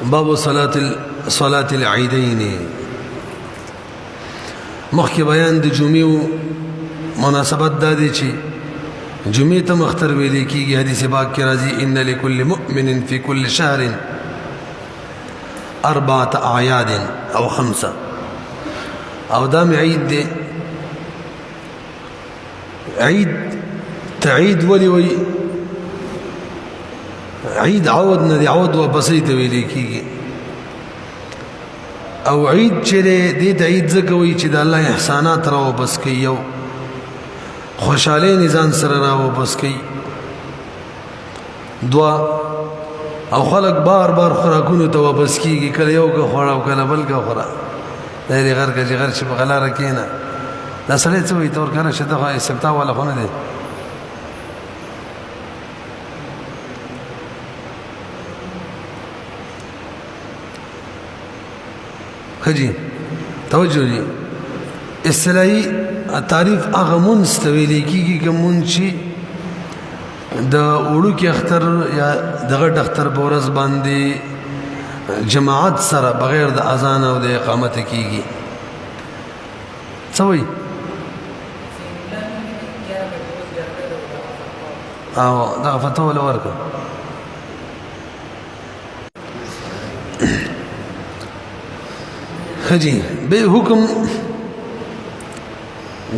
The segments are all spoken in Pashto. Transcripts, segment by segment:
باب صلاة العیدین مخکې بیان د جمعې مناسبت دا دی چې جمعې ته مختر ویل کېږي. حدیث پاک کې راځي ان لكل مؤمن في كل شهر 4 اعیاد او 5 او دا عید دی. عید تعید ولی وی عید عود نه دی، عود واپسې ته ویل کېږي. او عید چې دی د عید ځکه وایي چې د الله احسانات را واپس کوي، یو خوشحالۍ نظام سره را واپس کوي. دوا او خلق بار بار خوراکونو ته واپس کېږي، کله یو که خوړه او کله بل که خوړه. دا یې غر که چې غر شي په غلاره کښېنه. دا سړی څه وایي تور کنه چې دغه استفتاء والا خو نه دی. خجی توجه دی اصطلاحی تعریف هغه منځ ته ویل کېږي که منځ چې د وړوکي اختر یا د غټ اختر په ورځ باندې جماعت سره بغیر د اذان او د اقامت کېږي. څه وایي؟ او دغه فتوا ولا ورکړه. خجی به حکم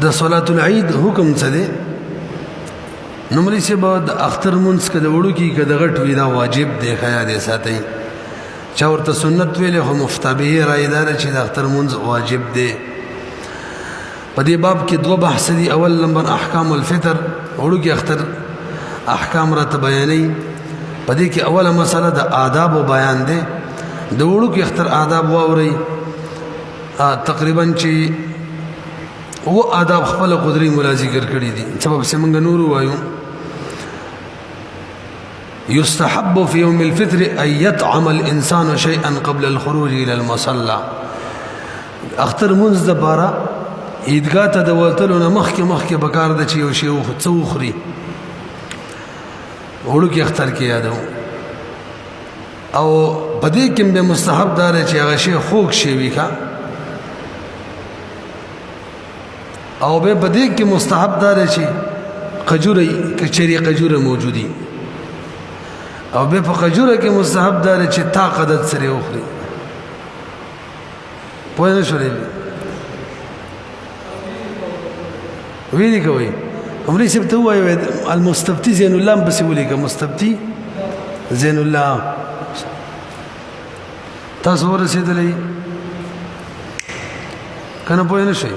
د صلات العید حکم څه دی؟ نمرې چې به د اختر منځ که د وړوکي که د غټ وي دا واجب دی. ښه یاد یې ساتئ. چا ورته سنت ویلې خو مفتابه رایې دا ده چې د اختر منځ واجب دی. په دې باب کې 2 بحث دي. اول نمبر احکام الفطر، وړوکي اختر احکام راته بیانوي. په دې کې اوله مسله د آداب و بیان دی. د وړوکي اختر آداب واورئ. تقریبا چې و آداب خپل قدري مولا ذکر کړي دي، سبب چې موږ نور وایو. يستحب في يوم الفطر ان يطعم الانسان شيئا قبل الخروج الى المصلى. اختر منځ د بارا عیدګاه ته د وتلو نه مخکې بکار د چې یو شی څه وخوري. وړوکي اختر کې یادو او په دې کې به مستحب دار چې هغه شی خوږ شي وي ښه، او به بدی کې مستحب دار شي قجوره کچری قجوره موجودي، او به په قجوره کې مستحب دار چې طاقت سره وخوري. پوه نه شولې ویلي کوي عمري سبت هو المستفتي زين الله بس ولي كمستفتي زين الله تاسو ورسېدلې کنه پوه نه شئ.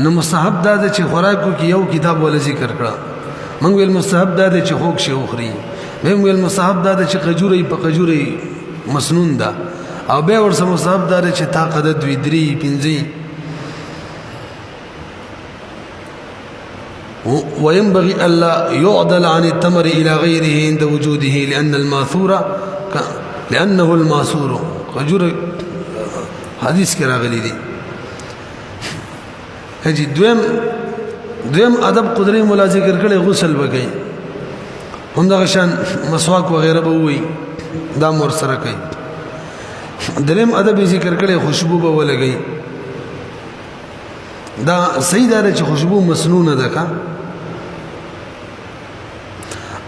نو مستحب دا ده چې خوراکو کې یو کتاب ولا ذکر کړه. موږ ویل مستحب دا ده چې خوږ شي وخوري. موږ ویل مستحب دا ده چې قجوري په قجوري مسنون ده، او به ورسره مستحب دا ده چې طاقت دوی 3 5 وينبغي الا يعدل عن التمر الى غيره عند وجوده لانه الماثور. قجور حدیث کې راغلي دي. هجی دویم ادب قدري مولا ذکر کړي غسل وکي، هم دا شان مسواک وغیرہ به وي دا مور سره کوي. دریم ادب ذکر کړي خوشبو به ولګي. دا صحیح ده چې خوشبو مسنونه ده کا،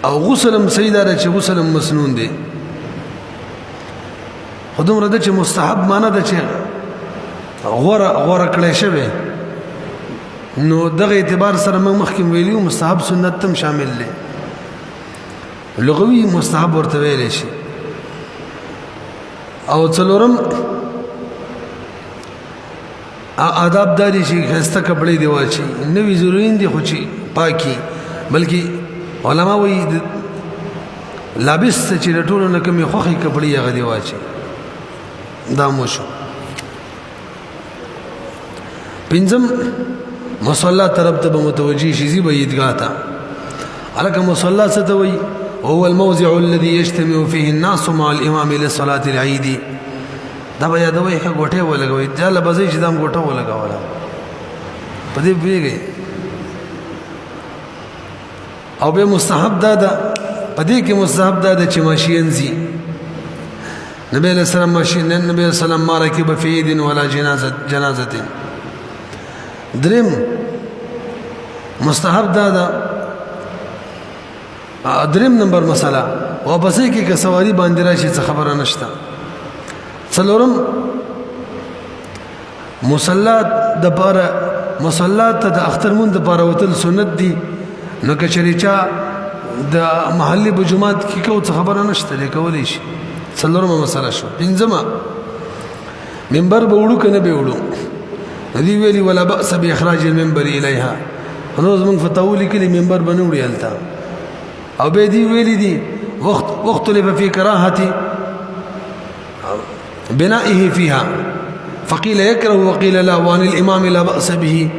او غسلم صحیح ده چې غسلم مسنون دي. خودم رده چې مستحب معنی ده چې غوره کړی شوی. نو دغه اعتبار سره موږ مخکې ویلو مستحب سنت تم شامل دي. لغوي مستحب ورته ویل شي. او څلورم آداب داري شي خسته کپڑے دی واچي، نوې ضروري دي خو چې پاکي، بلکې علما وایي لابس چې ټولو نه کمی خوخي کپڑے هغه دی واچي. دا مو شو. پنځم مصلى طرف ته متوجي شي زی به عیدګاه ته. الکه مصلى څه ته وایي؟ هو الموضع الذي يجتمع فيه الناس مع الامام لصلاه العيد. دا به یادوي ښه ګوټه ولګوي ځاله بځي چې دام ګوټه ولګاوله په دې پیږي. او به مستحب دا ده په دې کې مستحب دا ده چې ماشین زی نبی علیہ السلام ماشین نبی علیہ السلام ما رکب فی عید ولا جنازت. دریم مستحب دا دریم نمبر مسله واپسې کې که سواری باندې راشي څه خبره نشته. څلورم مصلات ته د اختر مون د پاره وتل سنت دي، نو که چېرې چا د محلي بجومات کې کو څه خبره نشته دی کولی شي. څلورمه مسله شو. پنځمه منبر به وړو که نه به وړو. دوی ویلي ولا بأس بإخراج المنبر إليها، نو زمونږ فتاوو لیکلي منبر به نه وړي هلته. او به دی ویلي دي واختلف في كراهة بنائه فيها فقيل يكره وقيل لا وعن الإمام لا بأس به.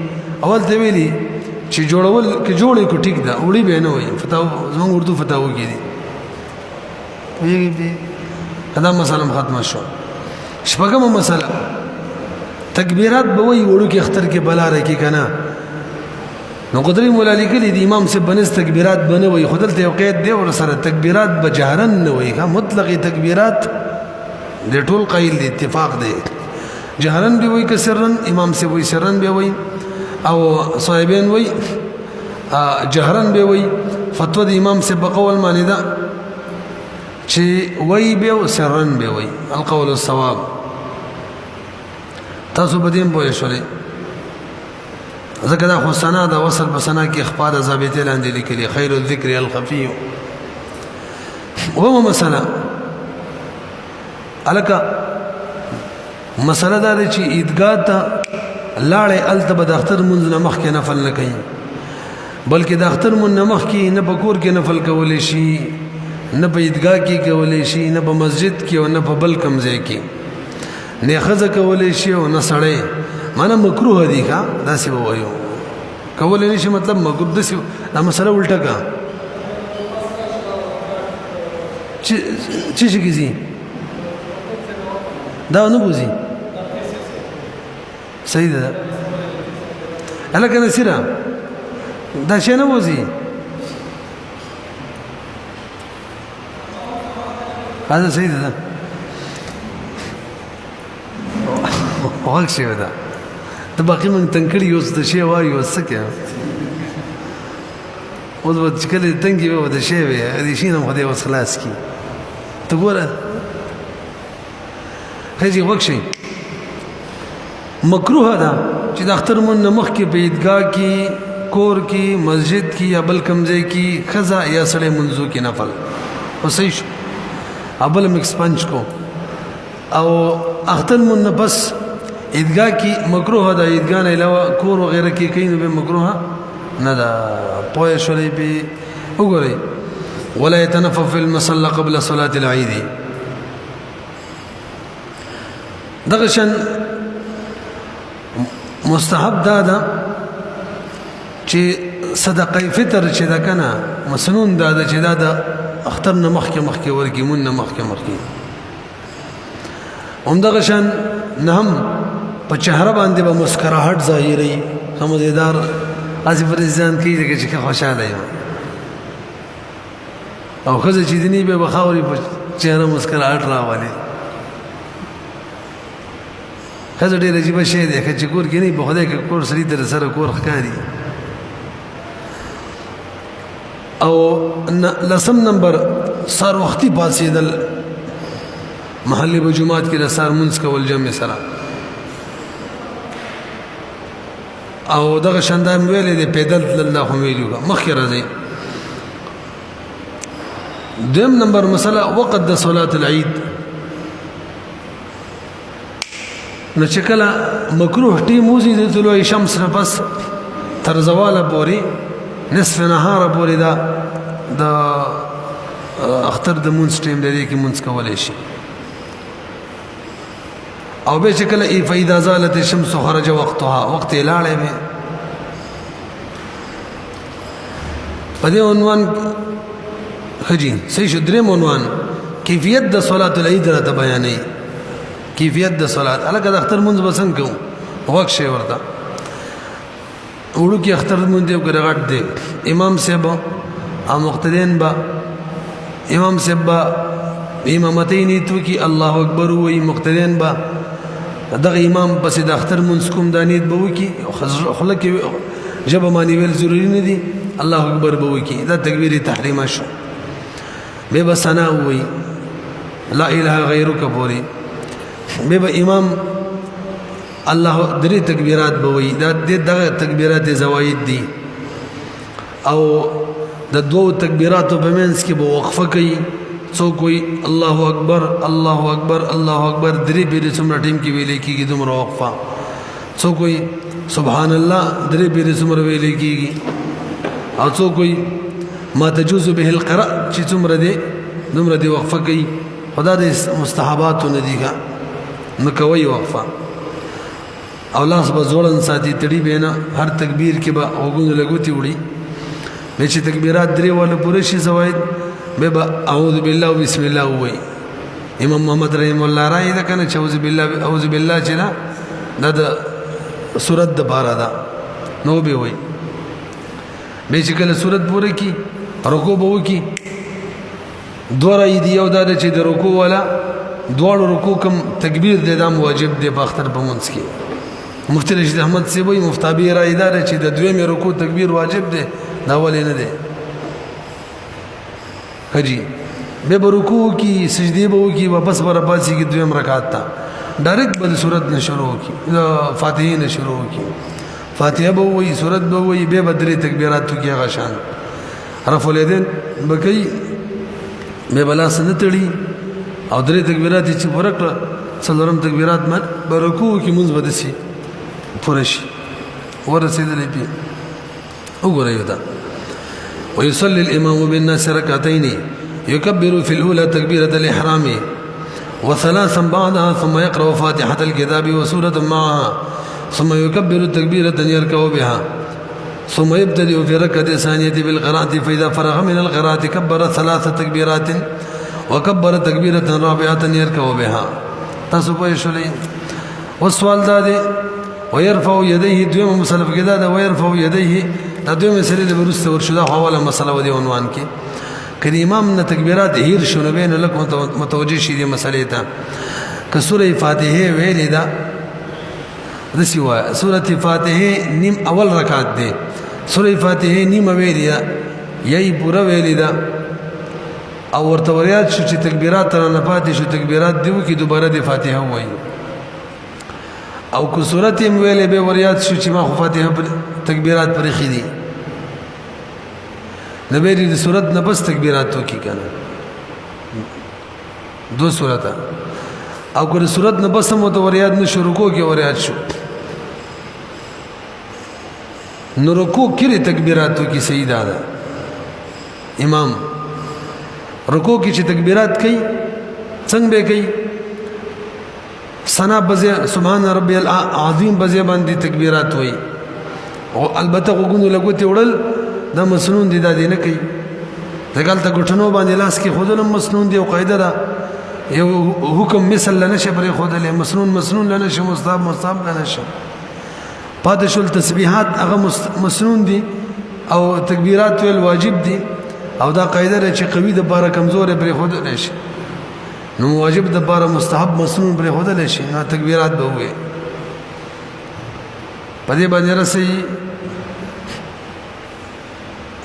اول ته ویلي چې جوړول کې جوړې کو ټیک ده، وړي به نه وي. فتاوو زمونږ اردو فتاوو کې دي. دا مسله ختمه شو. شپږمه مسله تکبیرات به وي وړو کې اختر کې بلا رکی کنه. نو قدرې مولا لیکلي د امام صاحب بنس تکبیرات بنه وي، خو دلته یو قید دی ور سره تکبیرات به جهرن نه وي، مطلقي تکبیرات د ټول قایل دی اتفاق دی. جهرن به وي که سرن، امام صاحب وي سرن به وي او صاحبین وي جهرن به وي. فتوا د امام صاحب قول معنی ده چې وي به او سرن به وي، القول الصواب. تاسو بدیم پوه شئ ځکه دا خو سنا د وصل په سنا کې اخبار ضابطه لاندې لیکلي خیر الذکر الخفي. ومه مسله الکه مسله دا چې عیدګاه ته لاړې الته به د اختر منځ نه مخکې نفل نه کوي، بلکې د اختر منځ نه مخکې نه په کور کې نفل کولی شي، نه په عیدګاه کې کولی شي، نه په مسجد کې او نه په بل کوم ځای کې، نه ښځه کولی شي او نه سړی. معنا مکروه دي ښه داسې به وایو کولی نه شي، مطلب مکروه داسې. دا مسله الټه کا چې شي کېږي دا نه بوزي. صحیح ده هلکه نصیره دا شی نه بوزي. هذا صحیح ده وغږ شوی ده. ته باقي موږ تنګ کړي اوس د شی وایو اوس څه کوې اوس به چې کله تنګې وي د شی وي د شي نه خدای اوس خلاص کړي. ته ګوره ښځې غوږ شئ مکروه ده چې د اختر مون نه مخکې په عیدګاه کې کور کې مسجد کې یا بل کوم ځای کې ښځه یا سړی منځو کې نفل او صحیح شو. ابل مکس پنچ کو او اختر مون نه بس عیدګاه کې مکروه ده، عیدګاه نه علاوه کور وغیره کې کوي نو به مکروه نه ده. پوه شولې به وګورئ ولا يتنفف في المصلى قبل صلاة العيد. دغه شان مستحب ده چې صدقه فطر چې دا کنه مسنون ده چې دا د اختر نه مخکې ورکی مون نه مخکې همدغه شان نه هم په چهره باندې به مسکراهټ ظاهري سمجدار اسی پرېزان کیږي چې خوشاله یم او خزه چې دني به بخاوري په چهره مسکراهټ راوالي. خزه ډېر عجیب شی دی چې کور کې نه په خدای کې کور سړي در سره کور ښکاري. او لسم نمبر سار وختي پاسېدل محلي بجومات کې د سار منځ کول جمع سره او دغه شاندار ویلې د پیدل الله هم ویلو مخکې راځي. دیم نمبر مسله وقت د صلاه العيد نو چې کله مکروه ټیم وزي د طلوع شمس نه پس تر زواله پورې نصف نهار پورې دا د اختر د مونږ ټیم لري کې مونږ کولای شي. او به چې کله فاذا زالت الشمس خرج وقتها وقت لاړې به په دې عنوان خجی صحیح شو. دریم عنوان کیفیت د صلاه العيد را ته بیانې کیفیت د صلات الګ د اختر منځ بسنګ کو وخت شي ورته وړو کې اختر منځ یو ګرغټ دی امام صاحب او مقتدین با امام صاحب امامتین تو کی الله اکبر وی مقتدین با دغه امام پس د اختر منځ کوم دانید به وکی خلک جب مانی ویل ضروری نه دي الله اکبر به وکی دا تکبیر تحریم شو به بسنا وی لا اله غیرک پوری به امام الله درې تکبیرات به وی دا دغه تکبیرات زواید دي او د دوو تکبیراتو په منځ کې به وقفه کوي څوک وی الله اکبر الله اکبر الله اکبر درې پیری څومره ټیم کې ویلې کېږي دومره وقفه څوک وی سبحان الله درې پیری څومره ویلې کېږي او څوک وی ما تجوز به القراء چې څومره دی دومره دی وقفه کوي خدا د مستحبات نه دیګه نو کوي وقفه او لاس به زوړن ساتي تړي بینه هر تکبیر کې به وګونو لګوتي وړي به چې تکبیرات درې ولا پوره شي زواید به اعوذ بالله بسم الله وای امام محمد رحم الله راي دا کنه چې اعوذ بالله چې نه د سورۃ د بارا دا نو به وای به چې کله سورۃ پوره کی رکوع به وکي دوره دی یو دا چې د رکوع ولا دوړ رکوع کم تکبیر د دام واجب دی په اختر په منځ کې مفتی رشید احمد سی وای مفتابی راي دا چې د دویم رکوع تکبیر واجب دی دا ولې نه دی حجی به رکوع کی سجدی به کی واپس برابرسی کی دویم رکعت تا ډایرکټ بل صورت نه شروع کی فاتحه نه شروع کی فاتحه به وی صورت به وی به بدري تکبیرات کی غشان رفع الیدین بکی به بلا سن تړي او درې تکبیرات چې ورکړه څلورم تکبیرات مر برکوع کی منځ بدسي فرش ورسېدلې پی وګورئ دا ويصلي الإمام بالناس ركعتين يكبر في الأولى تكبيرة الإحرام وثلاثا بعدها ثم يقرأ فاتحة الكتاب وسورة معها ثم يكبر تكبيرة يركع بها ثم يبتدئ في ركعة الثانية بالقراءة فإذا فرغ من القراءة كبر 3 تكبيرات وكبر تكبيرة رابعة يركع بها تصبح شلين والسؤال دادي ويرفع يديه دوم مسلف كذا ويرفع يديه دا دوی مسلې له ورسته ورشو دا حواله مسله ودی عنوان کې کله امام نه تکبیرات هیر شونه بین لک متوجه شي دي مسلې ته ک سوره فاتحه ویلې دا د سیوا سوره فاتحه نیم اول رکعت دی سوره فاتحه نیم ویلې یی پورا ویلې دا او ورته وريات شو چې تکبیرات تر نه پاتې شو تکبیرات دیو کې دوباره د فاتحه وایي او کو صورت هم ویلې به وريات شو چې ما خو فاتحه پر تکبیرات پر خېدي نبی دې صورت نه بس تکبیرات وکي کنه دو صورت او کو صورت نه بس مو ته وريات نه شروع کو کې وريات شو نو رکوع کې تکبیرات وکي سیدا ده امام رکوع کې چې تکبیرات کوي څنګه به کوي ثنا بزه سبحان ربي العظیم بزه باندې تکبیرات وای او البته وګونو لګوتې وړل دا مسنون دي دا نه کوي دګل ته غټنو باندې لاس کې خودل مسنون دی او قاعده ده یو حکم مثل لنشه پر خودل مسنون لنشه مستحب لنشه پادشل تسبیحات هغه مسنون دي او تکبیرات ویل واجب دي او دا قاعده چې قوی د بار کمزور پر خودل شي نو واجب د بار مستحب مسنون پر خودل شي نو تکبیرات به وي پدې باندې رسي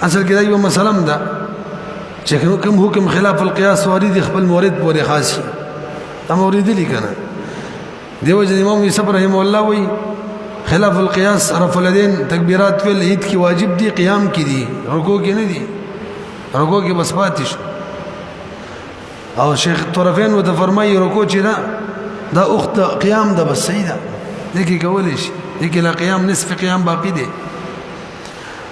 اصل کې دا یو مسله ده چې کوم حکم خلاف القياس وارد خپل مورد پورې خاصي دا مورد لیکنه دیو جن امام یوسف رحم الله وی خلاف القياس رفع الیدین تکبیرات ول عید کی واجب دي قیام کی دي رکوع کې نه دي رکوع کې بس پاتې شو او شیخ طرفین و ته فرمایي رکوع چې دا اخت قیام ده بس سیده دغه کولې شي دغه لا قیام نصف قیام باقی دي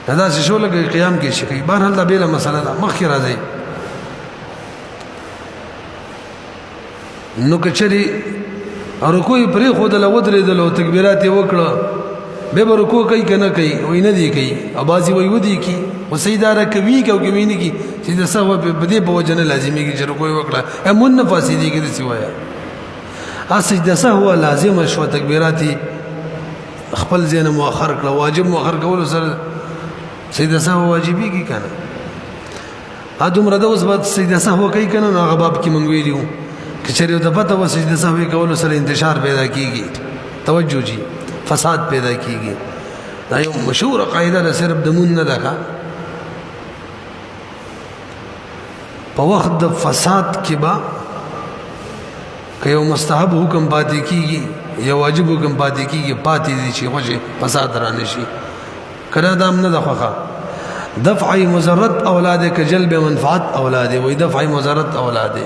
دا چې شو لګي قیام کې شي بهر هل دا بیل مسله ده مخکې راځي نو کچري رکوع پرې خود له ودرې د لو تکبیرات وکړه به رکوع کوي کنه کوي وای نه دی کوي ابازي وای ودی کی وسیدار کوي کوي نه کی چې د سهو په دې په وجنه لازمي کی چې رکوع وکړه امون فاسدي کې دي سوایا اسج د سهو لازم شو تکبیرات خپل زین مؤخر کړه واجب مؤخر کول سره سید سهو واجبي کی کنه دومره د اوس به سجده سهو کوي که نه نو هغه باب کې مونږ ویلي وو که چېرې ورته پته وه سجده سهوې کولو سره انتشار پیدا کېږي توجه جي فساد پیدا کېږي دا یو مشهوره قاعده ده صرف د مون نه ده ښه په وخت د فساد کې به که یو مستحب حکم پاتې کېږي یو واجب حکم پاتې کېږي پاتې دي چې خوشې فساد را نه شي کله دا هم نه ده خوښه دفع مضرت اولاد که جلب منفعت اولاد وي دفع مضرت اولاد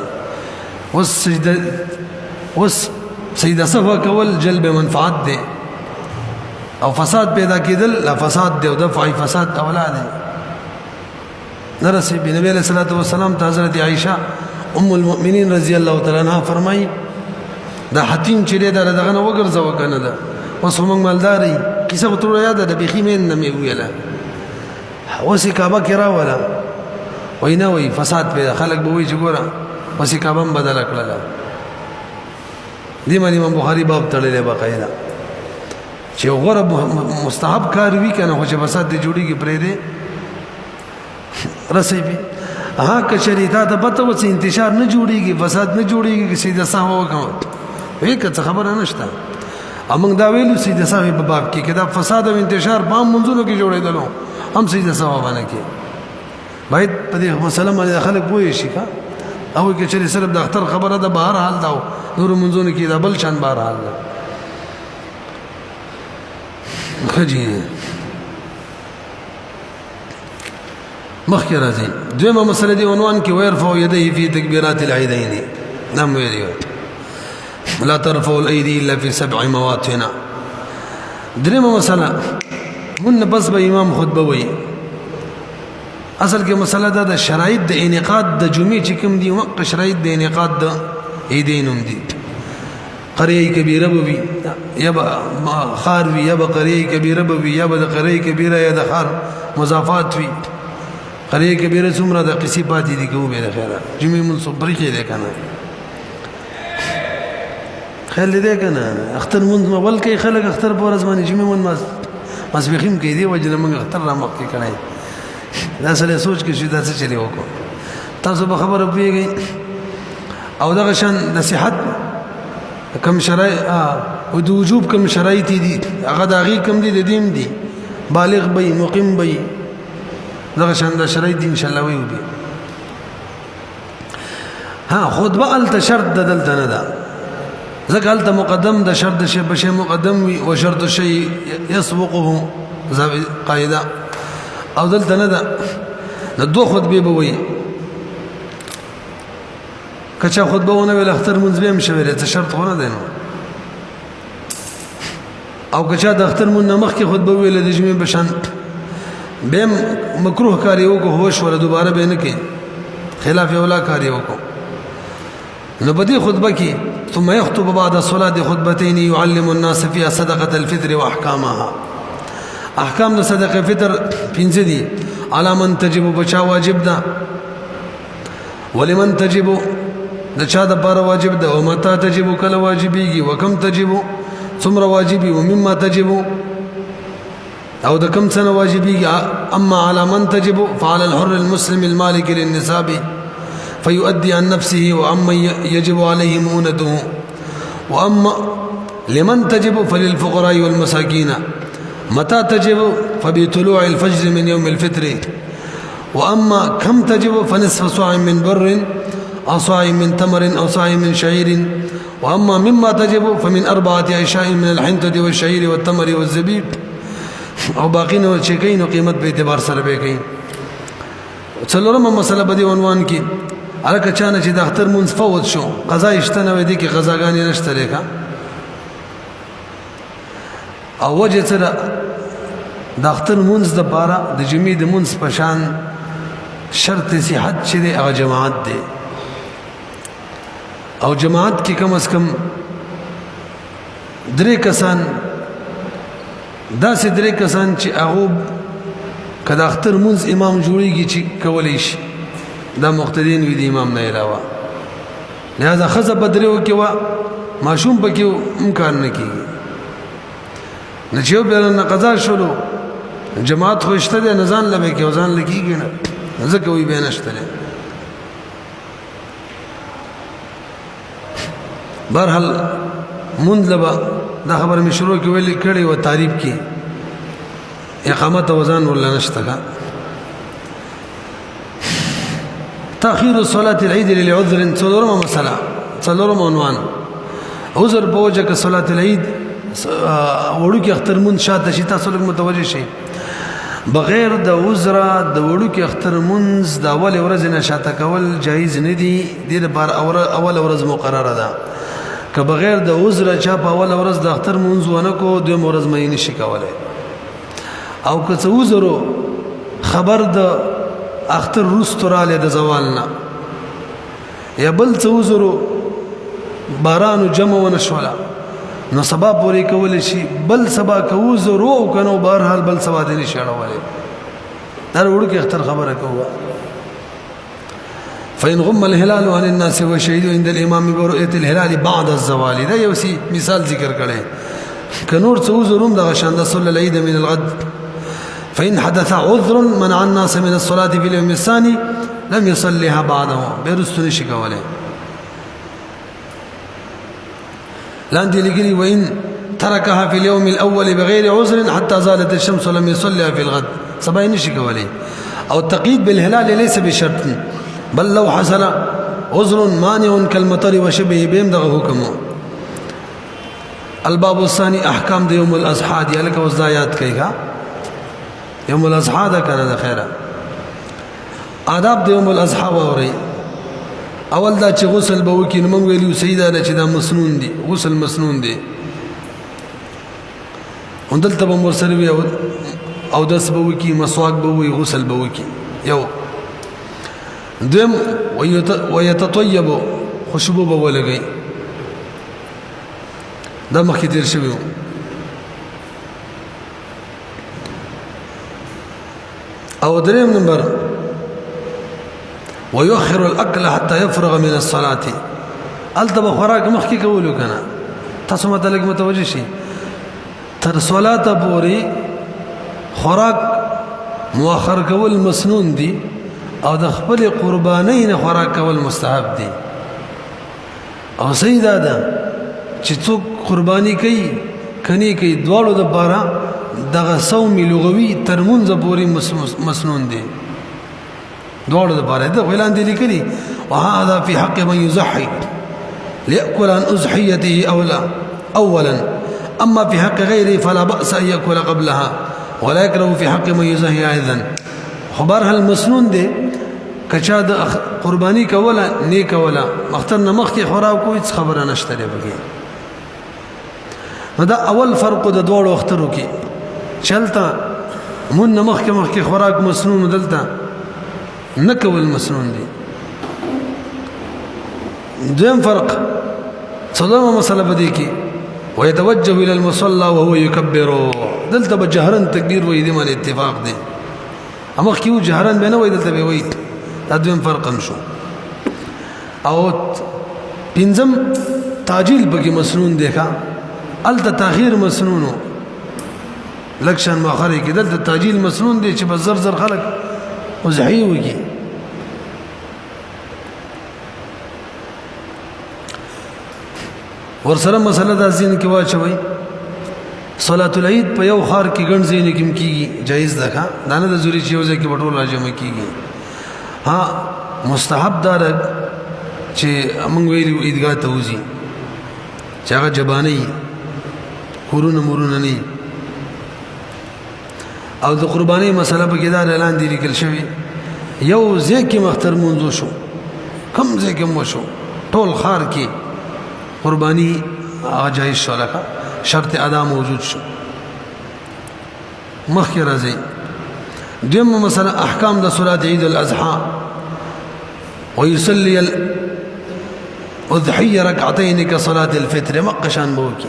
اوس سجده سهو کول جلب منفعت دی او فساد پیدا کېدل لا فساد دی او دفع فساد اولاد نرسي بنبي عليه الصلاه والسلام ته حضرت عائشه ام المؤمنین رضی الله تعالی عنها فرمایي دا حتیم چې دا دغه نه وګرځو کنه دا اوس موږ مالداري کیسه وتر یاد ده بخي مين نه ویله وسی کعبه کې راولا وینا وی فساد پیدا خلک به وی چې ګوره وسی کعبه بدل کړل دې باندې امام بخاری باب تړلې باقاعده چې غره مستحب کار وی کنه خو چې فساد دې جوړیږي پرې دې رسې بي ها کچریتا ته پته و چې انتشار نه جوړیږي فساد نه جوړیږي چې سیده سهو وکړو هیڅ خبره نشته امنګ دا ویلو سیده سهو په باب کې کدا فساد او انتشار په منځونو کې جوړېدلو هم سیده سهو باندې کې باید په دې مسله باندې خلک پوه شي کا او کې چې صرف د اختر خبره ده بهر حال دا نور منځونو کې دا بل شان بهر حال ده خجی مخکې راځي دویمه مسله دی عنوان کې ويرفع يديه في تكبيرات العيدين نعم ویلي لا ترفع الايدي الا في 7 مواطن دریمه مسله من بس به امام خطبه وي اصل کې مسله ده د شرایط د انعقاد د جمعې چې کوم دي وقت شرایط د انعقاد د عیدین هم دي قریه کبیره بوي یا خار وي یا قریه کبیره بوي یا د قریه کبیره یا د خار مضافات وي قریه کبیره څومره د قصې پاتې دي کومه د خیره جمعې منصوب بریخې ده کنه خل دې کنه اختر مونږ مول کې خلک اختر په ورځ باندې جمعې مون مسبخیم کې دی وجنه موږ اختر را مخ کې کړای دا سره سوچ کې شي دا څه چلی وکړو تاسو به خبره پیږئ او دغه شان د صحت کم شرایط او د وجوب کم شرایط دي هغه د هغې کم دي د دیم دي بالغ بی مقیم بی دغه شان د شرایط دي ان شاء الله وي ها خطبه الته شرط د دلته نه ده ځکه الته مقدم د شرط د شی بشي مقدم وي او شرط شی يسبقه قاعده او دلته نه ده د دوه خطبه به وي کچا خطبه ونه ویل اختر منځ به هم شوی ته شرط خو نه دی نو او کچا د اختر مون مخ کې خطبه ویل د جمعې بشان به مکروه کاری وکړو هوش ور دوباره به نه کې خلاف اولا کاری وکړو نو په دې خطبه کې ثم يخطب بعد الصلاه خطبتين يعلم الناس فيها صدقه الفطر واحكامها احکام د صدقه فطر پنځه دي على من تجب بچا واجب ده ولمن تجب د چا د بار واجب ده او متى تجب کله واجبيږي وکم تجب څومره واجبي او مما تجب او د کم سنه واجبيږي اما على من تجب فعلى الحر المسلم المالك للنساب فيؤدي عن نفسه واما يجب عليه مؤونته واما لمن تجب فللفقراء والمساكين متى تجب فبطلوع الفجر من يوم الفطر واما كم تجب فنصف صاع من بر او صاع من تمر او صاع من شعير واما مما تجب فمن 4 اشياء من الحنطه والشعير والتمر والزبيب او باقین او چکین قیمت په اعتبار سره به کوي څلورمه مسله په دې عنوان کې الکه چانه چې د اختر مونږ فوت شو قضا اشتنه وې دي کې قضاګانې نشته لري او وجه سره د اختر مونږ د بارا د جمعې د مونږ په شان شرط صحت چې د جماعت دی او جماعت کې کم از کم درې کسان دا سې درې کسان چې هغه کله اختر مونږ امام جوړیږي چې کولای شي دا مقتدین وي د امام نه علاوه لہذا خزه بدرو کې وا ماشوم پکې امکان نه کیږي نچیو بیرن قضا شلو جماعت خوشته ده نزان لبه کې وزن لکیږي نه ځکه وی بیا نشته دی. بهرحال مونږ لبا دا خبره مې شروع کې ویلې کړې و تعریف کې اقامت او اذان ولا نشته کا. تاخير الصلاه العيد للعذر څلورمه مسله څلورم عنوان عذر په وجه کې صلاه العيد وړو کې اختر مون شاته شي تاسو لږ متوجه شي. بغیر د عذر د وړو کې اختر منز د اول ورځ نه شاته کول جایز نه دي. د لپاره اول ورځ مقرره ده. که بغیر د عذر چا په اول ورځ د اختر منز ونه کو دویم ورځ مې نشي کولای. او که څه عذر خبر د اختر رستوراله د زوال نه یا بل څه عذر بارانو جمع ونه شولا نو سبا پوری کول شي. بل سبا کو عذر او کنو بهرحال بل سبا دې نشي اړولای. دا وړو کې اختر خبره کوه. فإن غم الهلال عن الناس وشهد عند الإمام برؤية الهلال بعد الزوال. دا یو سی مثال ذکر کړي. کنور څه عذروم د غشاند صلی العيد من الغد فإن حدث عذر منع الناس من الصلاة في اليوم الثاني لم يصليها بعده. بیرستو نشي کولای. لاندې لګري وإن تركها في اليوم الأول بغير عذر حتى زالت الشمس ولم يصليها في الغد سبا نشي کولای. او التقييد بالهلال ليس بشرط بل لو حصل عذر مانع كالمطر وشبه بهم دغه حکم. الباب الثاني احکام د یوم الاضحى دی. الک وزایات کیږي یوم الاضحى دا کنه د خیره آداب د یوم الاضحى ووري. اول دا چې غسل به وکړي. موږ ویلو سیدا چې دا مسنون دي. غسل مسنون دي. وندلته به مرسل او داس به وکړي مسواک به وي غسل به وکړي. یو دم ويتطيب خوشبو به ولګي. دا مخکې تیر شوی. او دریم نمبر ويؤخر الاكل حتى يفرغ من الصلاه. التب خوراک مخکې کولو کنه تاسو متلګ متوجه شي. تر صلات پورې خوراک مؤخر کول مسنون دي او د خپل قربانۍ نه خوراک کول مستحب دي. او صحیح ده چې څوک قرباني کوي کني کوي دواړو د بارا دغه صوم لغوي ترمنځ پورې مسنون دي. دواړو د بارا ده اعلان دي لیکلي وهذا في حق من يضحي ليأكل عن أضحيته اولا اما في حق غيره فلا بأس ان يأكل قبلها ولا يكره في حق من يضحي ايضا. خبر هل مسنون دي کچا د قرباني کوله نیک ولا مختر نه مخکې خوراک کوي څه خبره نشته لري. نو دا اول فرق د دوړو اخترو کې چلتا مون نه مخکې خوراک مسنون دلته نه کول مسنون دي. دویم فرق څلورمه مسله بده کې ويتوجه الى المصلى وهو يكبر. دلته بجهرن تکبیر وې دي باندې اتفاق دي. امخ کیو جهرن به نه وې دلته به وې. دا دویم فرق هم شو. او پنځم تعجیل بګي مسنون دی ښا. الته تاخير مسنونو لکشن مؤخر کې دلته تعجیل مسنون دی چې بزر زر خلق وزحي وږي. ورسره مسله د ځین کې واچوي. صلاه العيد په یو خار کې ګڼ ځین کې کیږي جایز ده ښا. دا نه د زوري چې یو ځای کې بټول راځي کیږي. ها مستحب دار چې موږ ویلو عیدګاه ته وځي چې هغه جباني کورونه مرونه نه او د قرباني مسله په کې دا اعلان دي لیکل شوی. یو ځکه مختر منځو شو کم ځکه مو شو ټول خار کې قرباني جایز شو لکه شرط ادا موجود شو. مخکې راځي دیم مثلا احکام د صلاه عيد الاضحى ويصلي الاضحيه ركعتين كصلاه الفطر مقشان بوكي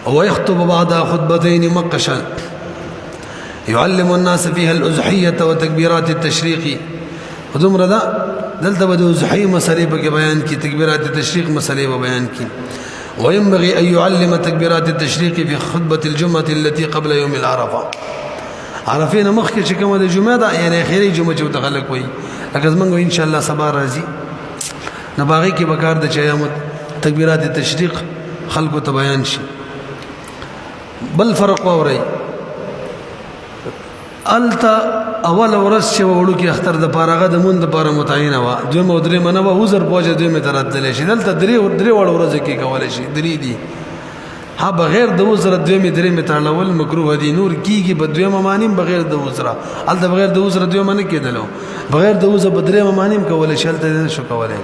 ويخطب بعد خطبتين مقشان يعلم الناس فيها الاضحيه وتكبيرات التشريق. ودمر دا دلته بده اضحيه مسلې په بیان کی تکبیرات التشريق مسلې په بیان کی. وينبغي ان يعلم تكبيرات التشريق في خطبه الجمعه التي قبل يوم العرفه. عرفه نه مخکې چې کومه د جمعه ده یعنی اخیری جمعه چې ته خلک وایي لکه زمونږ ان شاء الله سبا راځي نه باغی کې بکار د چیامت تکبیرات تشریق خلکو ته بیان شي بل فرق اوري التا اول ورځ چې وړو کې اختر د پارغه د مون د پاره متعینه وا دوی مودري منه وا وزر پوجا دوی می ترتل شي دلته درې وړ ورځ کې کول شي درې دي ها بغیر د وزر دوی می درې می تړلول مکروه دي نور کیږي په دوی ممانیم بغیر د وزر الته بغیر د وزر دوی منه کېدلو بغیر د وزر بدرې ممانیم کول شي الته شو کولای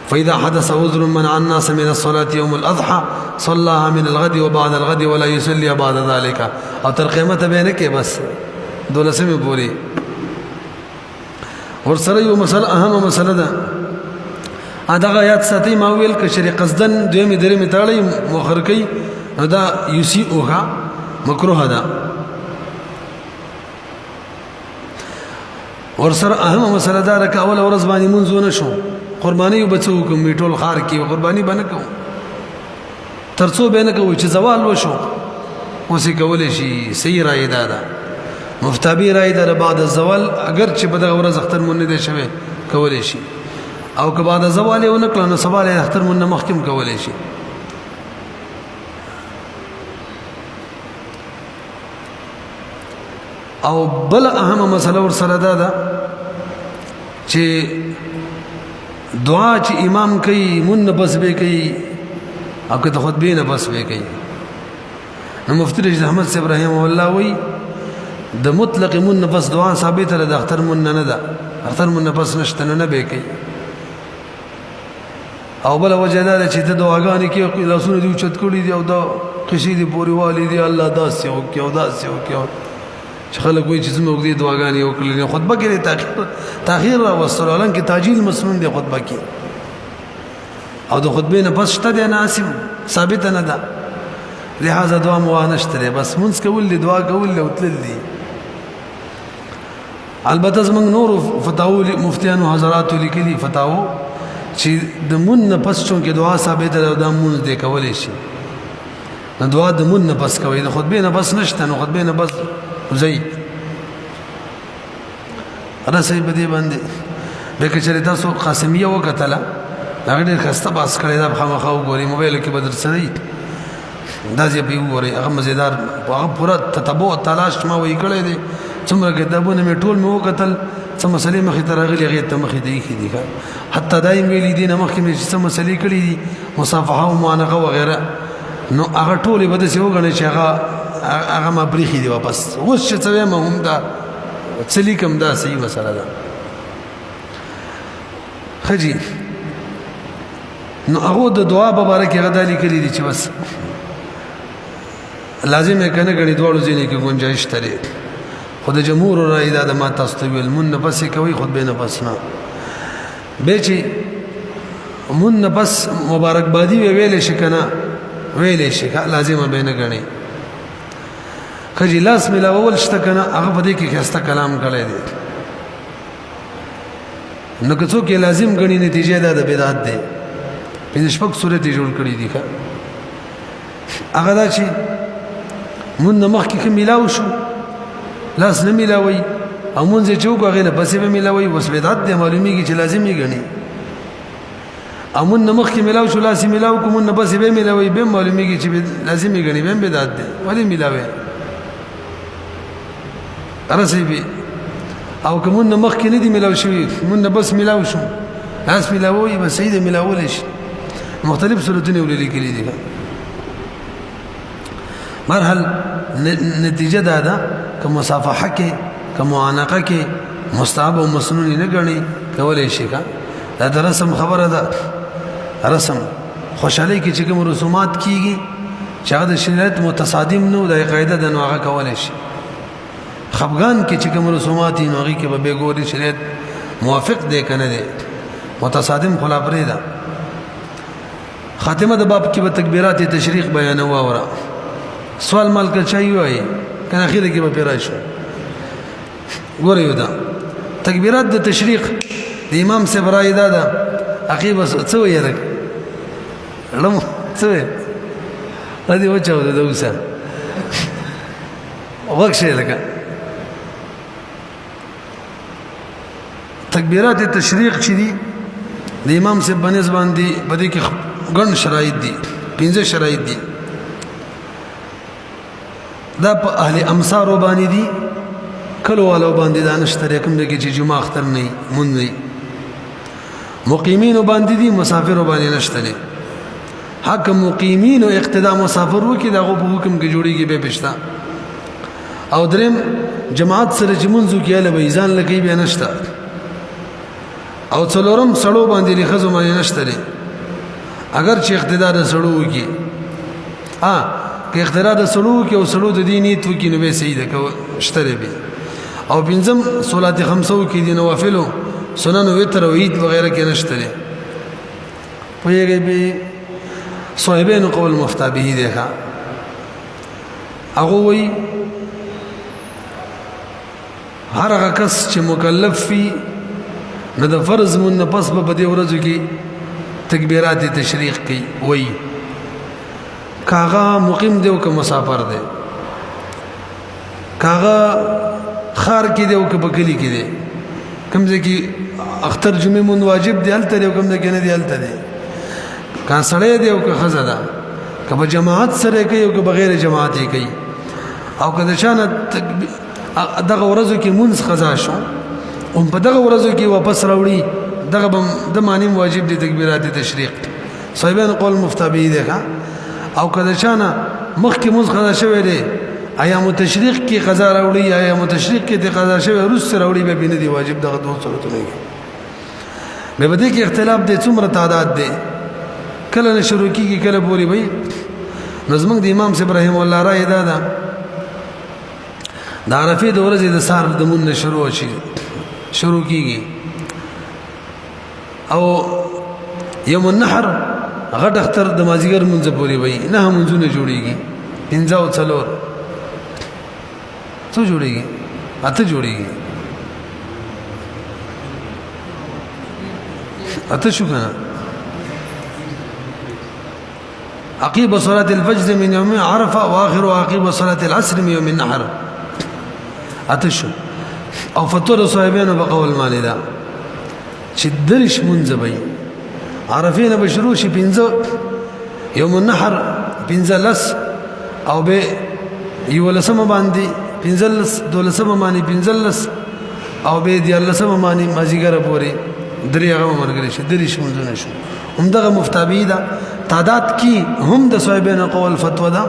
فإذا حدث عذر منع الناس من الصلاة يوم الأضحى صلاها من الغد وبعد الغد ولا يصلي بعد ذلك او تر قیامت به نه کې بس دولسمه پوری ورسره یو مسله اهم مسله ده اداغه آیات ساتي ما ویل ک شری قصدن دوی می درې می تاړي مؤخر کوي دا یسیئها مکروه ده ورسره اهم مسله ده ک اول ورځ باندې منځونه شو قرباني وبڅو کوم میټول خار کی قرباني باندې کو ترڅو به نه کوي چې زوال وشو اوسې کول شي صحیح رائے ده مفتابی رائے ده بعد الزوال اگر چې په دغه ورځ اختر مونږ نه شوي کول شي او که بعد الزوال یو نکړه نو سوال اختر مونږ محکم کول شي او بل اهم مسله ور سره ده چې دعا چې امام کوي مون بس به کوي او که خطبه نه بس به کوي نو مفتی رشید احمد صاحب رحمه الله وی د مطلق مون بس دعا ثابت ده د اختر مون نه ده اختر مون بس نشته نه به کوي او بل وجه دا چې ته دعاګانې کې لاسونه دی چت کړی دی او دا قصیدې پوری والی دی الله داسې او کې او داسې او کې چې خلک وایي چې زموږ دې دعاګانې وکړلې خطبه کې تاخير را وصلولن کې تعجیل مسنون دی خطبه کې او د خطبه نه پس شته دی ناسم ثابت نه ده لہذا دعا مو نشته بس مونږ کول دي دعا کول له وتل دي البته زموږ نور فتاوی مفتیانو حضرات لیکلي فتاوی چې د مون نه پس چون کې دعا ثابت ده د مونږ دې کولې شي نو دعا د مون نه پس کوي د خطبه نه بس نشته نو خطبه نه بس زي انا سي بدي باندې به کچره تاسو قاسمیه وکتله هغه ډېر خسته باس کړی دا خامخا وګوري موبایل کې بدر سره دا چې په وګوري هغه مزیدار هغه پورا تتبع تلاش ما وې کړی دي څومره کتابونه مې ټول مې وکتل څه مسلې مخې ته راغلي هغه ته مخې دی خې دي حتی دایم ویلي دي نه مخکې مې څه مسلې کړې دي مصافحه او معانقه وغیرہ نو هغه ټولې بده څه وګڼي چې هغه ما بریخي دی واپس اوس چې څه ما هم دا څلی کوم دا صحیح مسله ده خجی نو هغه د دعا په اړه کې غدالي کړی دي چې بس لازم یې کنه غړي دوړو ځینې کې گنجائش ترې خود جمهور رائے دا ما تاسو ته ویل مون نفس کوي خود به نفس نه به چې مون نفس مبارک بادي ویلې شکنه ویلې شک لازم به نه غني خجلاس ملاول شته کنه هغه په دې کې خسته کلام کړی دی نو که څوک لازم غني نتیجه ده د بدعت ده په شپږ صورت جوړ کړی دي هغه دا چې مون مخ کې ملاو شو لاس نه ملاوي او مونږ چې وګورئ نه پسې به ملاوي وس بدعت ده معلومیږي چې لازم یې غني او مون مخ کې ملاو شو لاس ملاو کوم نه پسې به ملاوي به معلومیږي چې لازم یې غني به بدعت ده ولې ملاوي ارسي بي او کوم نه مخ کې نه دي ملاو شوی مون بس ملاو شو لاس ملاوي بس سيده ملاول شي مختلف صورتونه ولې کېلې دي مرحل نتیجه ده که مصافحه کې که معانقه کې مستحب او مسنون نه غني کولای شي دا د رسم خبره ده رسم خوشالي کې چې کوم رسومات کیږي چې هغه د شریعت متصادم نه د قاعده د نوغه کولای شي خفغان کې چې کوم رسومات نو هغه کې به ګوري شریعت موافق دی کنه دی متصادم خلا پرې ده خاتمه د باب کې به تکبیرات تشریق بیان وره سوال مال کا چایو ای کنه اخیره کې به پیرا شو ګورې دا تکبیرات د تشریق د امام سے برای دا عقیب څه وي رک لم څه هدي وچاو د دوسه وښه لکه تکبیرات تشریق چې دي د امام صاحب بنز باندې بده کې ګڼ شرایط دي 15 شرایط دي دا په اهل امصار باندې دي کلو والو باندې دا نشته کوم دغه چې جمعه اختر نه مون نه مقیمین باندې دي مسافر باندې نشته حق مقیمین او اقتدا مسافر وکي دا غو په حکم کې جوړیږي به پښتا او دریم جماعت سره چې منځو کې له بیزان لګي به نشته او څلورم سړو باندې لخصو باندې نشته اگر چې اقتدا د سړو وکي که اقتدا د سړو کې او سړو د دینیت وکي نو به صحیح ده شته به او بنظم صلات خمسو کې دي نوافلو سنن وتر او عید وغیرہ کې نشته پوهیږي به صاحبین قول مفتى به دی ښا هغه وی هر هغه کس چې مکلف وي نو د فرض مون پس په دې ورځو کې تکبیرات تشریق کوي وی کاغه مقیم دی او که مسافر دی کاغه خار کې دی او که بکلی کې دی کوم ځکه اختر جمعه مون واجب دی هلته دی کوم ځکه نه دی هلته دی کان سړی دی او که خزه ده که په جماعت سره کوي او که بغیر جماعت کوي او که د شانه دغه ورځو کې مونږ قضا شو او په دغه ورځو کې واپس راوړي دغه د معنی واجب دي تکبیرات تشریق صاحبان قول مفتى به دي او که د شانه مخکې مونږ قضا شوی دی ایام تشریق کې قضا راوړي ایام تشریق کې د قضا شوی روز سره راوړي به نه دی واجب دغه دوه صورتونه به بده کې اختلاف دي څومره تعداد دي کله نه شروع کیږي کله پوری وي نظم د امام ابراهيم الله رای دادا د عرفه د ورځې د سار د مون شروع شروع کیږي او یوم النحر غټ اختر د مازیګر مونږ پوری وي نه مونږونه جوړیږي پنځاو څلور څو جوړیږي اته جوړیږي اته شو کنه عقيب صلاة الفجر من يوم عرفة وآخر عقيب صلاة العصر من يوم النحر اتشو او فطور صاحبين بقول مالي دا شدرش منزبين عرفين بشروش بينزو يوم النحر بينزلس او بي يولسم باندي بينزلس دولسم ماني بينزلس او بي ديالسم ماني مازيګر پوري دريغه مرګري شدرش منزونه شو همدغه مفتابي دا تعداد کی هم د صاحبانو قول فتوا ده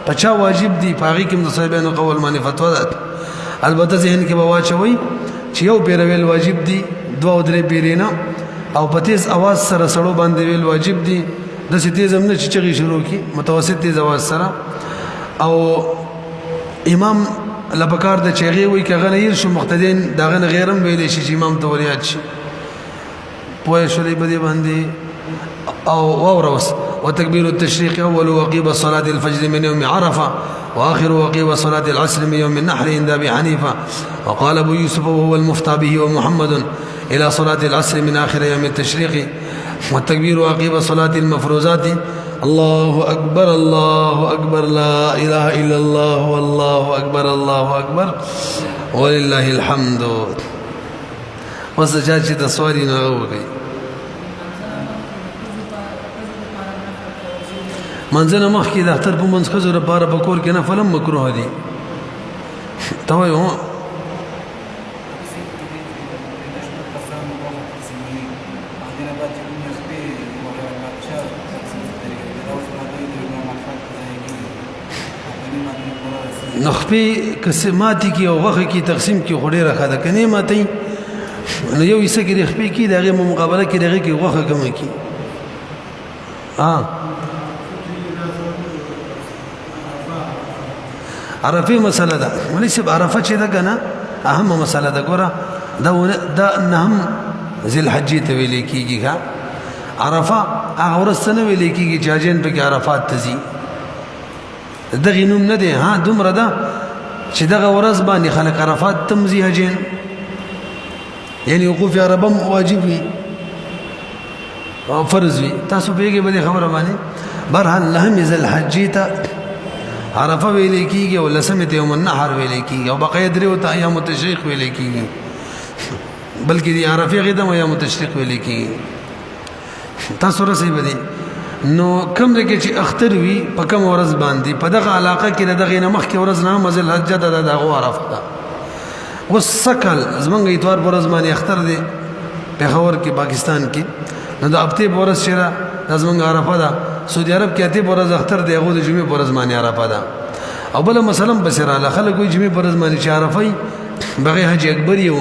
پچا واجب دي پاغي کوم د صاحبانو قول باندې فتوا ده البته ذهن کې بواچوي چې یو پیرویل واجب دي دوه او درې پیرینا او پتیز आवाज سره سړو باندې ویل واجب دي د ستې زمنه چې چغي شروع کی متوسط تیز आवाज سره او امام لبکار د چغي وي کغه نه شو مقتدین داغه غیرم ویل شي چې امام توریات شي پوه شولې بده باندې او وورس وتكبير التشريق أول وقيب صلاة الفجر من يوم عرفة وآخر وقيب صلاة العصر من يوم النحر عند أبي حنيفة وقال أبو يوسف وهو المفتى به ومحمد إلى صلاة العصر من آخر يوم التشريق والتكبير وقيب صلاة المفروزات الله أكبر الله أكبر لا إله إلا الله والله أكبر الله أكبر ولله الحمد وسجاد تصواري نغوكي منځنه مخ کې د اختر په منځ خزر لپاره په کور کې نه فلم مکروه دي توي هو نخبي قسماتي کې او غخه کې تقسیم کې خوري راخه ده کني ماتي نو یو یې سګري خپې کې دغه مقابله کې دغه کې غخه کوم کې عرفه مسله ده ولې سب عرفه چې ده کنه اهم مسله ده ګوره دا نهم ذل حج ته ویل کیږي ښا عرفه هغه ورسنه ویل کیږي چې اجن په کې عرفات تزي دغه نوم نه ده ها دومره ده چې دغه ورځ باندې خلک عرفات تمزي اجن یعنی وقوف عربم واجب وي او فرض وي تاسو به به خبره باندې برهن لهم ذل حج ته عرفه ویل کیږي او لسمه یوم النحر ویل کیږي او بقيه درې او ایام التشریق ویل کیږي بلکې دی عرفه غدم یا متشرق ویل کی تاسو رسې بدی نو کوم دغه چې اختر وی په کوم ورځ باندې په دغه علاقه کې دغه نه مخ کې ورځ نه مزل حج د دغه عرفه ده وسکل زمونږ اتوار ورځ باندې اختر دی پیښور کې پاکستان کې نو د هفته ورځ شره زمونږ عرفه ده سعودي عرب کې اته ورځ اختر دی هغه د جمعې ورځ باندې عرفه ده او بل مثلا بسره خلک وي جمعې ورځ باندې عرفه بغي حج اکبر یو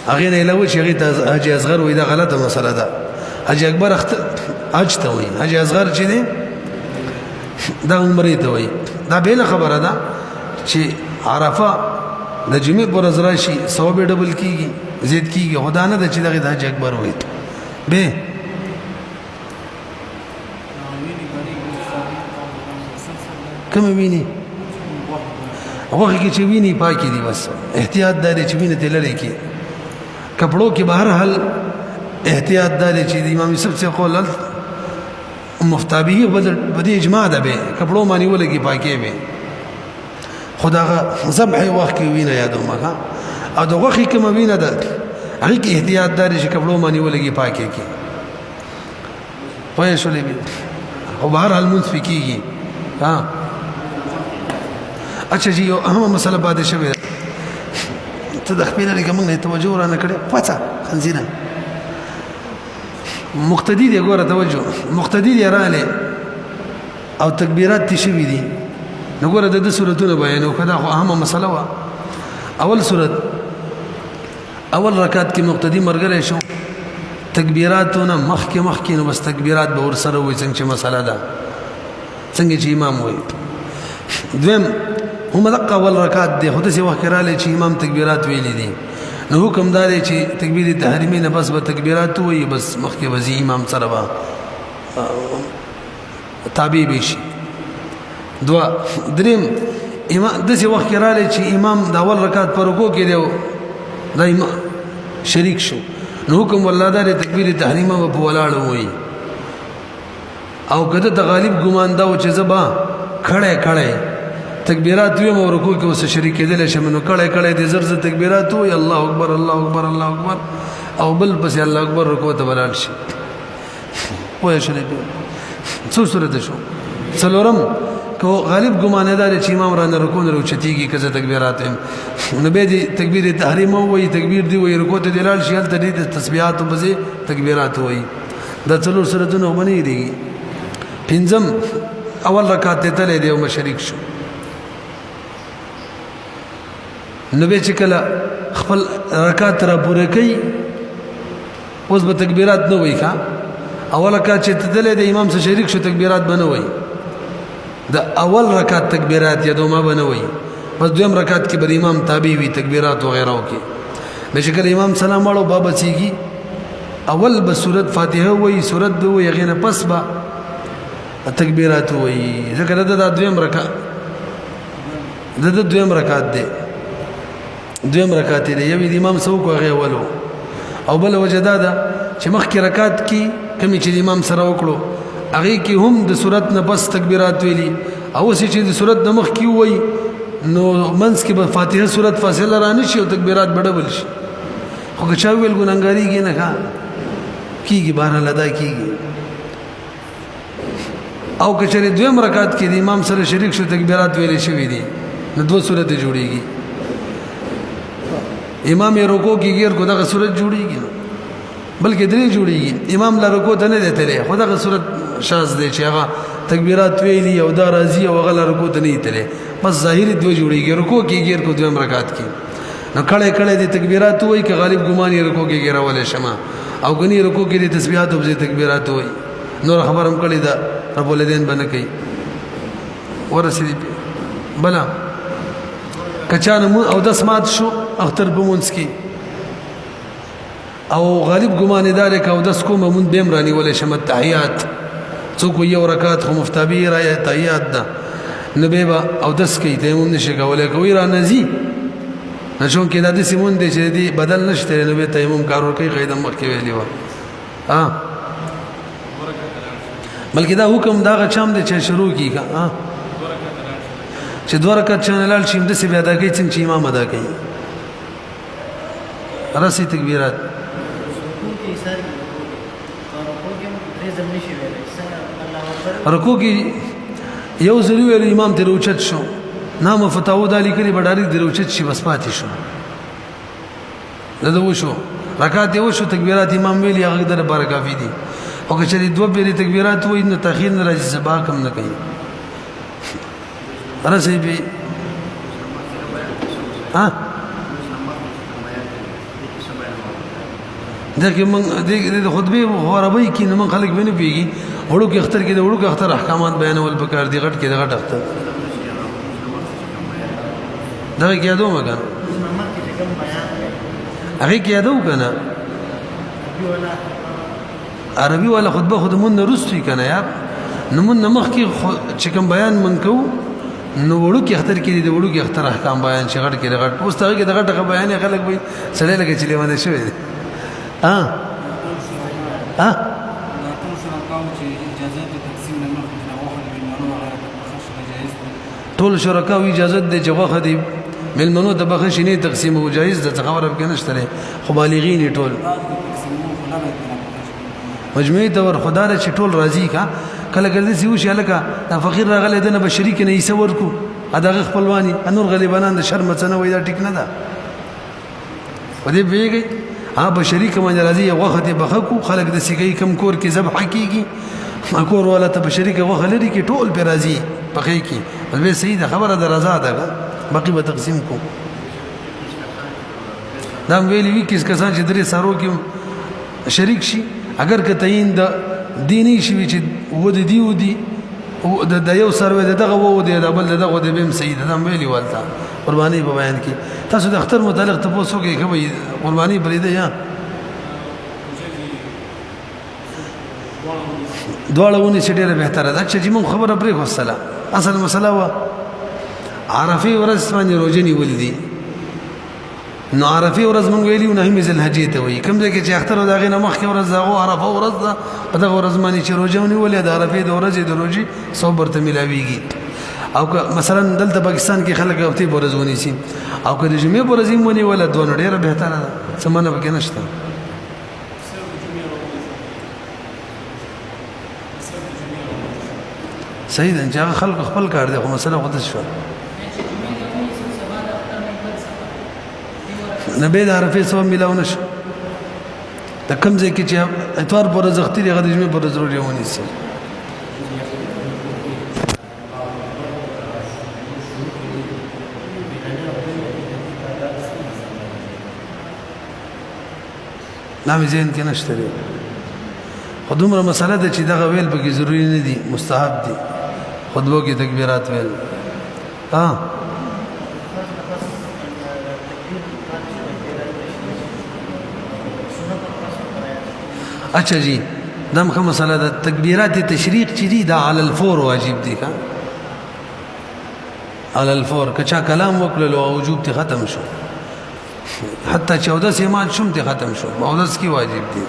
هغه نه لوي چې هغه حج اصغر وي دا غلطه مسله ده حج اکبر حج ته وي حج اصغر چې دی دا عمره ته وي دا به خبره ده چې عرفه د جمعې پر ورځ راشي ثواب ډبل کیږي زیات کیږي خدا نه د چې دغه حج اکبر وي به کوم ویني هغه کې چې ویني پاکي دي بس احتیاط داري چې ویني تللې کې کپڑوں کې بهر حل احتیاط داري چې امام یوسف سے قول مفتابی بدی اجماع ده به کپڑوں باندې ولګي پاکي به خدا ذبح وخت کې وینه یادو ما او دغه کې کوم وینه ده هغه کې احتیاط داري چې کپڑوں باندې ولګي پاکي کې پوهې شولې به او بهر حل منفقيږي ها اچھا جی یو اهم مسله باندې شوی ته د خپل لري کوم نه توجه را نه کړې پڅا خنزیره مقتدی دی ګوره توجه مقتدی دی رااله او تکبیرات تی شوی دي نو ګوره د سورتونو بیان او کدا خو اهم مسله وا اول سورت اول رکعت کې مقتدی مرګره شو تکبیراتونه مخکې نو بس تکبیرات به ور سره وي څنګه مسله ده څنګه چې امام وي دویم هم دقه اول رکعت دی خود سي وخت رااله چې امام تکبیرات ویلي دي نو حکم دار چې تکبیر تحریمی نه بس به تکبیرات وي بس مخکې وزي امام سره با تابع بشي دوا دریم امام د سي وخت رااله چې امام د اول رکعت پر رکوع کې دی دایم شریک شو نو حکم ولادار تکبیر تحریمه په ولاړ وي او کده د غالب ګمان دا چې زبا کړه تکبیرات وي او رکوع کې وسه شریک کېدل شمنو کړه دې زر تکبیرات وي الله اکبر الله اکبر الله اکبر او بل بس الله اکبر رکوع ته بلال شي پوه شئ څو سورته شو څلورم کو غالب ګمانهدار چې امام را نه رکوع نه اوچتيږي کزه تکبیرات نو به دې تکبیر تحریم وي تکبیر دی وي رکوع ته دلال شي ته دې تسبیحات او بزي تکبیرات وي د څلور سورته باندې دي پنځم اول رکعت ته تلې دی او مشرک شو نو به چې کله خپل رکعت را پوره کوي اوس به تکبیرات نه وای ښا اول رکعت چې تدلې د امام سره شریک شو تکبیرات بنه وای د اول رکعت تکبیرات یا دوما بنه وای بس دویم رکعت کې بر امام تابع وي تکبیرات وغیرہ وکي به چې کله امام سلام واړو بابا سیږي اول به سورۃ فاتحه وای سورۃ دو یغینه پس با تکبیرات وای ځکه د دویم رکعت د دویم رکعت دی دویم رکعت دی یو امام سو کو غي ولو او بل وجدا ده چې مخکې رکعت کې کمی چې امام سره وکړو هغه کې هم د سورۃ نه بس تکبیرات ویلي او چې د سورۃ د مخ کې وای نو منس کې به فاتحه سورۃ فاصله رانه شي او تکبیرات بډبل شي خو که چا ویل ګناګاری کې نه کیږي بهر لدا کیږي او که چېرې دویم رکعت کې د امام سره شریک شو تکبیرات ویلې شوې دي نو دوه سورته جوړيږي امام یې رکوع کې غیر کو دغه سورته جوړيږي بلکې درې جوړيږي امام لا رکوع ته نه دیته خو دغه سورته شاذ دی چې هغه تکبیرات ویلي او دا راضي او غل رکوع ته نه دیته بس ظاهري دوه جوړيږي رکوع کې غیر کو دویم رکعت کې نو کړه دي تکبیرات وای که غالب ګمان یې رکوع کې غیر ولې شمه او غني رکوع کې دي تسبیحات او تکبیرات وای نور خبرم کړی دا رب ولدین بنه کوي ورسېدي بلا کچانه او د سمات شو اختر بمونس کی او غالب ګمان دالک او د سکو مون بیم رانی ولې شمت تحیات څوک یو رکعت خو مفتابی را تحیات ده نبی با او دس کی تیمم نشي کولای کوي را نزي نشون کې د سیمون دي چې دی بدل نشته نو به تیمم کارو کوي قیدم مخ کې ویلی و بلکې دا حکم دا غچام دي چې شروع کیږي چې دوه رکعت چنلال شي د سی بیا دا کوي چې امام ادا کوي رسی تکبیرات رکوع کې یو ځل ویل امام ته روچت شو نام فتاو دالی کړي بډاری دی روچت شي بس پاتې شو دا وشو رکعات یو شو تکبیرات امام ویلي هغه در بار کافی دي او که چېرې دوه پیری تکبیرات وایي نو تاخیر نه راځي سبا کم نه کوي رسی به ها دغه من د خطبه عربی کې نو من خلک ویني پیږي وړو کې اختر کې د وړو کې اختر احکامات بیانول پکار دي غټ کې د غټ اختر دغه کې یادو مګر هغه کې یادو کنه عربي ولا خطبه خود مون رستوي کنه یا نو مون مخ کې چې کوم بیان من کو نو وړو کې اختر کې د وړو کې اختر احکام بیان شي غټ کې د غټ اوس هغه کې د غټ بیان خلک وي سړی لګي چې لیوانه شوی ها ها ټول شرکا او اجازه د جوخه دی ملمنو د بخښ نه تقسیم او جایز د خبره کې نشته خو بالغین ټول مجموعي دور خدای چې ټول راضي کا کله ګرځي سی وشي لکه دا فقیر راغله د نه بشری کې نه یې ورکو اداغه خپلوانی انور غلیبانان د شرم څنګه وای دا ټیک نه ده ودې بیګي بشری کوم راضي وخت بخکو خلق د سیګي کم کور کې ذبح کیږي کور ولا ته بشری کې وخت لري کې ټول په راضي بخې کې بل سید خبره د رضا ده باقي به تقسیم کو دا ویلی وی کس کسان چې درې سارو کې شریک شي اگر که تعین د دیني شي چې ود دی ودی د یو سروي دغه وو دی د بل دغه د بیم سید دا ویلی والتا قرباني په بیان کې تاسو د اختر متعلق تاسو کې کوي قرباني بریده یا دوړونه چې ډیره بهتره ده چې موږ خبره پرې کوسله اصل مسله وا عرفه ورځ باندې روزه نیول دي نو عرفه ورځ مونږ ویلو نه مزل حجې ته وي کوم ځای کې چې اختر دغه نه مخکې ورځ دغه عرفه ورځ ده په دغه ورځ باندې چې روزه نیولې د عرفه د ورځې د روزي صبر ته ملاويږي او مثلا دلته پاکستان کې خلک هفته ورځ ونیسي او که د جمعې ورځ مونږ ولا دوه ډیره بهتره ده سمانه پکې نشته صحیح ده چې خلک خپل کار دی خو مسله خود شو نبی د عرفه سو ملاو نشو د کوم ځای کې چې اتوار پر زختي دغه د جمعې پر ضروري ونیسي نامې ذهن کې نشته دی خو دومره مسله ده چې دغه ویل پکې ضروري نه دي مستحب دي خطبو کې تکبیرات ویل ها اچھا جی دم کا مسئلہ ده تکبیرات تشریق چې دي دا علی الفور واجب دي کا علی الفور کچا کلام وکړلو او وجوب ته ختم شو حتی 14 سیمات شوم ته ختم شو 14 کی واجب دي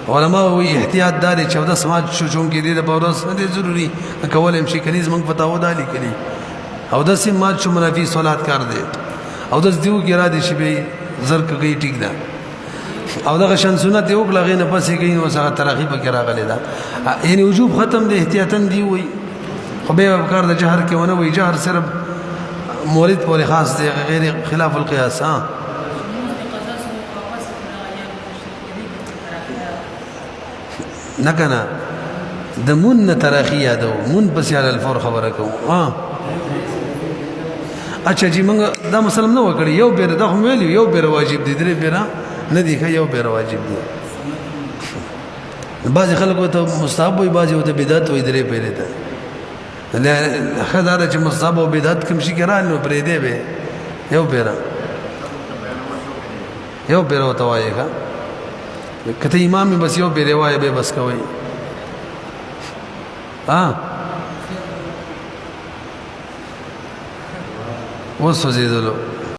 علماء وی احتیاط دار 14 سماج شو چون کې دي د پورس نه ضروری کول هم شي کنيز موږ پتاو دالي کړي او د سماج شو منافي صلات کار دي او د دیو کې را دي شي به زر کوي ټیک ده او دغه شان سنت یو کله غینه پسې کوي نو سره ترغیب کې راغلي ده یعنی وجوب ختم دي احتیاطاً دی وي خو به کار د جهر کې ونه وي جهر صرف مورد پر خاص دی غیر خلاف القياس ها نکنه د من تراخی یادو من پس علی الفور خبره کوم ها اچھا جی موږ دا مسلم نه وکړي یو بیر د هم ویلی یو بیر واجب دي درې بیره نه دي که یو بیر واجب دي بعض خلکو ته مستحب وي بعض ته بدعت وي درې پیری ته خدای چې مستحب او بدعت کوم شي ګران نو پرې دی به یو بیر وتوایي ښه کته امام بس یو بیر وایي به بس کوي ها وسوځیدلو